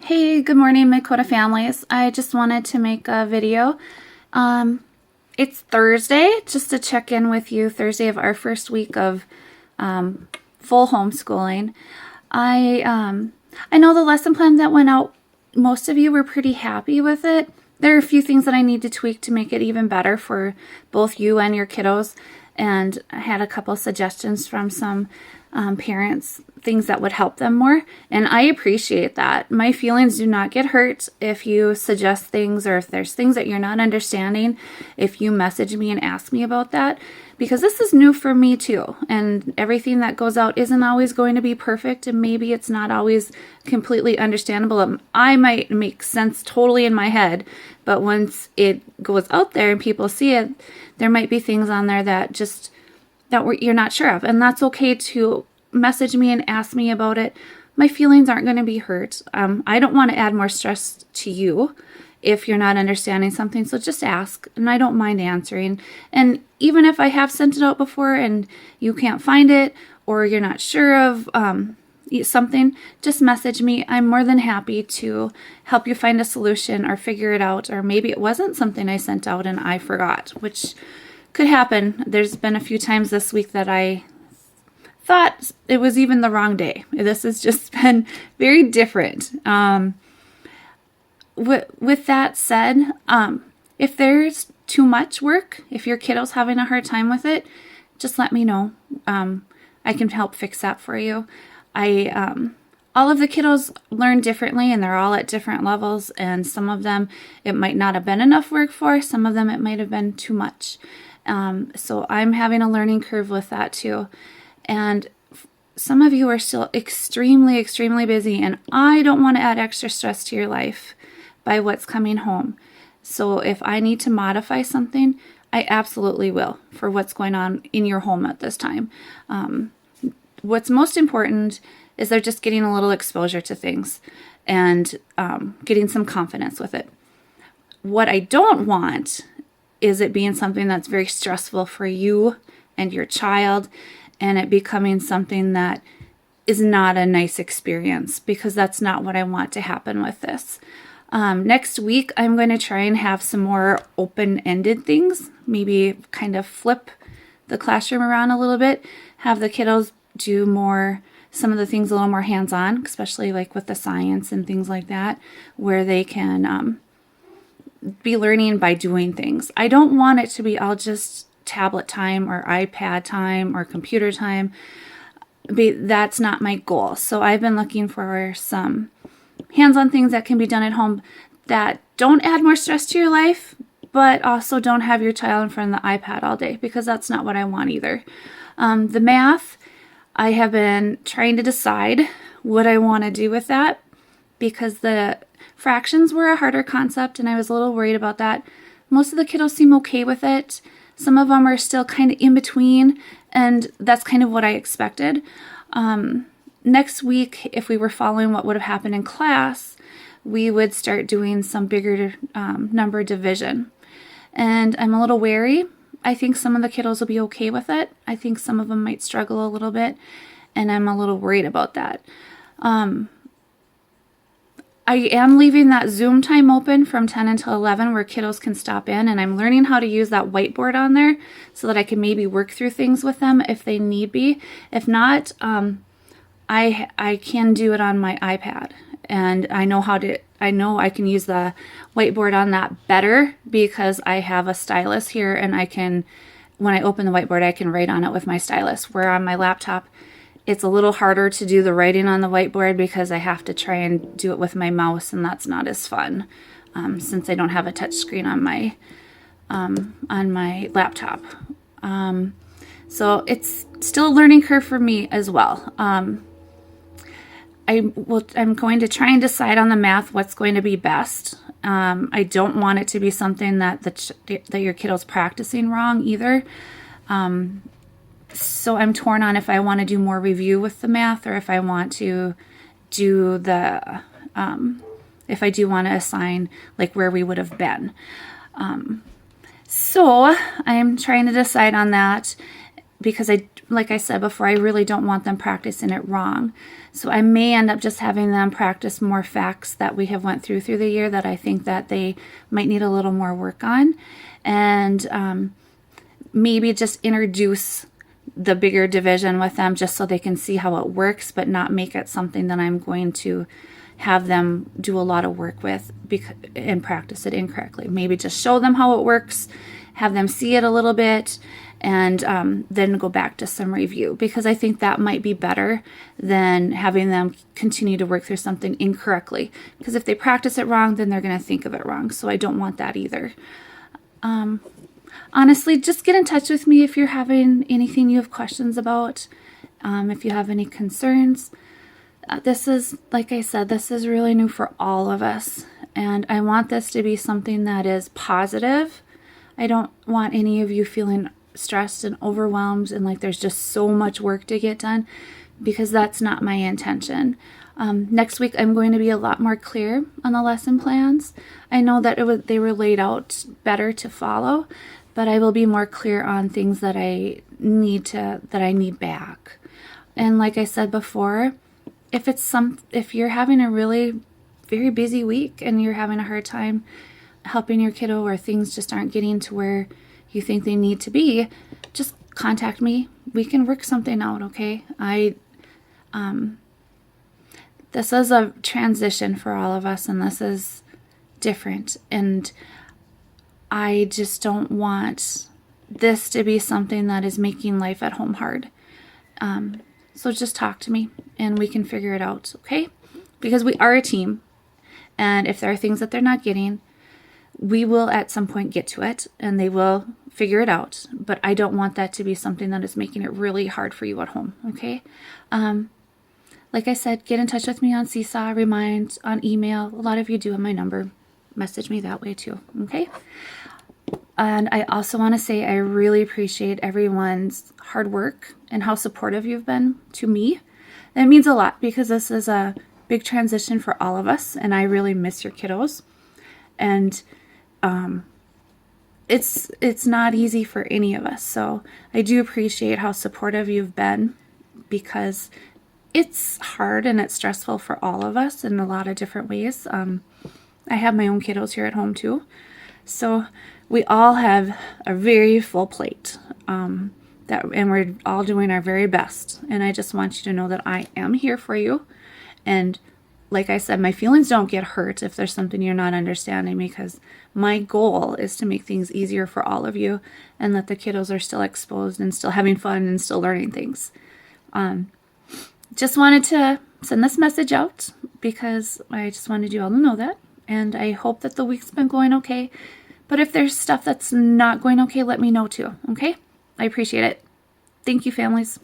Hey, good morning, Makota families. I just wanted to make a video. It's Thursday, just to check in with you. Thursday of our first week of full homeschooling. I know the lesson plan that went out, most of you were pretty happy with it. There are a few things that I need to tweak to make it even better for both you and your kiddos. And I had a couple suggestions from some parents, things that would help them more. And I appreciate that. My feelings do not get hurt if you suggest things or if there's things that you're not understanding, if you message me and ask me about that, because this is new for me too. And everything that goes out isn't always going to be perfect. And maybe it's not always completely understandable. I might make sense totally in my head, but once it goes out there and people see it, there might be things on there that you're not sure of. And that's okay to message me and ask me about it. My feelings aren't going to be hurt. I don't want to add more stress to you if you're not understanding something. So just ask, and I don't mind answering. And even if I have sent it out before and you can't find it or you're not sure of something, just message me. I'm more than happy to help you find a solution or figure it out. Or maybe it wasn't something I sent out and I forgot, which could happen. There's been a few times this week that I thought it was even the wrong day. This has just been very different. With that said, if there's too much work, if your kiddo's having a hard time with it, just let me know. I can help fix that for you. All of the kiddos learn differently and they're all at different levels, and some of them it might not have been enough work for, some of them it might have been too much. So I'm having a learning curve with that too. And some of you are still extremely, extremely busy, and I don't want to add extra stress to your life by what's coming home. So if I need to modify something, I absolutely will for what's going on in your home at this time. What's most important is they're just getting a little exposure to things and getting some confidence with it. What I don't want is it being something that's very stressful for you and your child, and it becoming something that is not a nice experience, because that's not what I want to happen with this. Next week, I'm going to try and have some more open-ended things, maybe kind of flip the classroom around a little bit, have the kiddos do some of the things a little more hands-on, especially like with the science and things like that, where they can be learning by doing things. I don't want it to be all just tablet time or iPad time or computer time. That's not my goal. So I've been looking for some hands-on things that can be done at home that don't add more stress to your life, but also don't have your child in front of the iPad all day, because that's not what I want either. The math, I have been trying to decide what I want to do with that, because the fractions were a harder concept and I was a little worried about that. Most of the kiddos seem okay with it. Some of them are still kind of in between, and that's kind of what I expected. Next week, if we were following what would have happened in class, we would start doing some bigger number division. And I'm a little wary. I think some of the kiddos will be okay with it. I think some of them might struggle a little bit, and I'm a little worried about that. I am leaving that Zoom time open from 10 until 11 where kiddos can stop in, and I'm learning how to use that whiteboard on there so that I can maybe work through things with them if they need be. If not, I can do it on my iPad, and I know I can use the whiteboard on that better because I have a stylus here, and when I open the whiteboard, I can write on it with my stylus, where on my laptop, it's a little harder to do the writing on the whiteboard because I have to try and do it with my mouse, and that's not as fun since I don't have a touch screen on my laptop. So it's still a learning curve for me as well. I'm going to try and decide on the math what's going to be best. I don't want it to be something that your kiddo's practicing wrong either. So I'm torn on if I want to do more review with the math, or if I want to do if I do want to assign like where we would have been. So I'm trying to decide on that. because like I said before, I really don't want them practicing it wrong. So I may end up just having them practice more facts that we have went through the year that I think that they might need a little more work on. And maybe just introduce the bigger division with them just so they can see how it works, but not make it something that I'm going to have them do a lot of work with and practice it incorrectly. Maybe just show them how it works, have them see it a little bit, and then go back to some review, because I think that might be better than having them continue to work through something incorrectly. Because if they practice it wrong, then they're going to think of it wrong. So I don't want that either. Honestly, just get in touch with me if you're having anything you have questions about, if you have any concerns. This is, like I said, this is really new for all of us, and I want this to be something that is positive. I don't want any of you feeling stressed and overwhelmed and like there's just so much work to get done, because that's not my intention. Next week, I'm going to be a lot more clear on the lesson plans. I know that they were laid out better to follow, but I will be more clear on things that I need back. And like I said before, if you're having a really very busy week and you're having a hard time helping your kiddo, or things just aren't getting to where you think they need to be, just contact me. We can work something out, okay? This is a transition for all of us, and this is different, and I just don't want this to be something that is making life at home hard. So just talk to me and we can figure it out, okay? Because we are a team, and if there are things that they're not getting, we will at some point get to it and they will figure it out. But I don't want that to be something that is making it really hard for you at home, okay? Like I said, get in touch with me on Seesaw, Remind, on email. A lot of you do have my number. Message me that way too, okay? And I also want to say I really appreciate everyone's hard work and how supportive you've been to me. That means a lot, because this is a big transition for all of us, and I really miss your kiddos. And it's not easy for any of us. So I do appreciate how supportive you've been, because it's hard and it's stressful for all of us in a lot of different ways. I have my own kiddos here at home too. So we all have a very full plate, and we're all doing our very best. And I just want you to know that I am here for you. And like I said, my feelings don't get hurt if there's something you're not understanding, because my goal is to make things easier for all of you and that the kiddos are still exposed and still having fun and still learning things. Just wanted to send this message out because I just wanted you all to know that. And I hope that the week's been going okay. But if there's stuff that's not going okay, let me know too, okay? I appreciate it. Thank you, families.